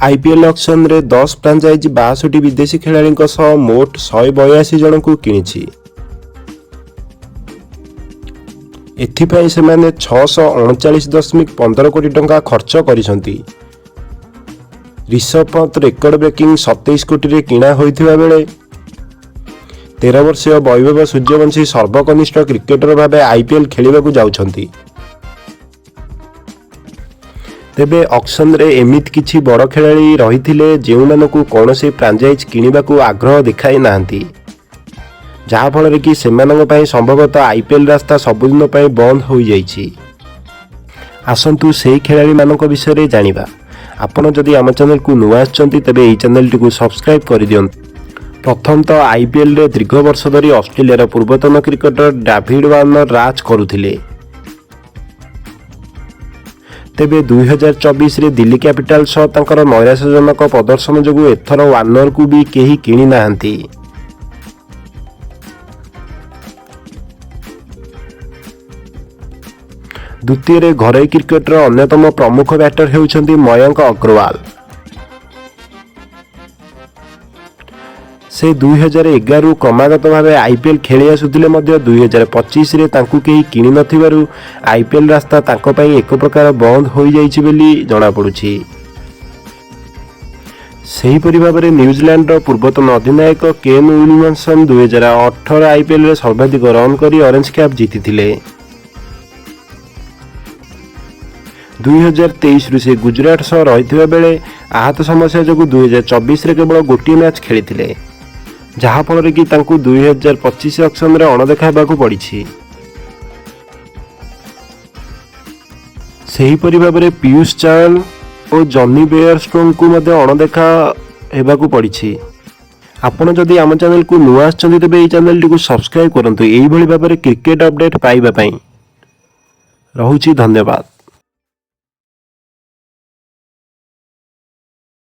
IPL auction रे 10 franchise 62 विदेशी खेलाड़ी सह मोट 182 जन को किणी। एथिपाई सेमाने 639.15 कोटी टंका खर्च करिसंती। ऋषभ पंत रेकर्ड ब्रेकिंग 27 कोटी रे किणा होइथिबा बेले 13 वर्षीय वैभव सूर्यवंशी सर्वकनिष्ठ क्रिकेटर भाबे आईपीएल खेलिबाकू जाउछंती। तेबे ऑक्शन रे एमित किछि बड़ खेलाड़ी रहिथिले जेउमानकू कोनोसी फ्रांचाइज किनिबाकू आग्रह देखाई नाहंती, जहाँ फल कि सेमानंग पई संभवतः आईपीएल रास्ता सबुदिन पई बंद हो जाइछि। आसंतु सेही खेलाड़ी मानक विषय रे जानिबा। आपण जदि आम चैनल को नुआ आछंती तेबे एही चैनल टी को सब्सक्राइब कर दियंतु। प्रथम तो आईपीएल रे दीर्घ वर्ष धरी ऑस्ट्रेलिया पूर्वतन क्रिकेटर डेविड वार्नर राज करुथिले। तेबे 2024 रे दिल्ली कैपिटल्स तांकर नैराश्यजनक प्रदर्शन जोगु एथर वार्नर को भी केही किणी नाहंती। द्वितीय रे घरोई क्रिकेटर अन्यतम प्रमुख बैटर हेउछंती मयंक अग्रवाल। से 2011 क्रमागत भाव आईपीएल खेली आसुथिले मध्य 2025 रे तांकू केही किणी नथिबारु आईपीएल रास्ता तांको पई एक प्रकार बंद होई जाइछि बोली जणा पडुछि। सेही परि भाबरे न्यूजीलैंड रो पूर्वतन अधिनायक केन विलियमसन 2018 आईपीएल रे सर्वाधिक रन करी ऑरेंज कैप जीतिथिले। 2023 रु से गुजरात सह रहिथिबा बेले आहत समस्या जोगु 2024 रे केवल गोटिए मैच खेलिथिले, जहाँ फल कि तांकू 2025 ऑक्शन रे अणदेखा हेबाकू पड़िछि। सेही परि भाबरे पीयूष चाहल और जॉनी बेयरस्टोन को मध्य अणदेखा हेबाकू पड़िछि। आपण जदि आम चैनल को नुआ आछंती तेबे एही चैनल टी को सब्सक्राइब करंतु एही भली भाबरे क्रिकेट अपडेट पाइबा पई। रहुछि धन्यवाद।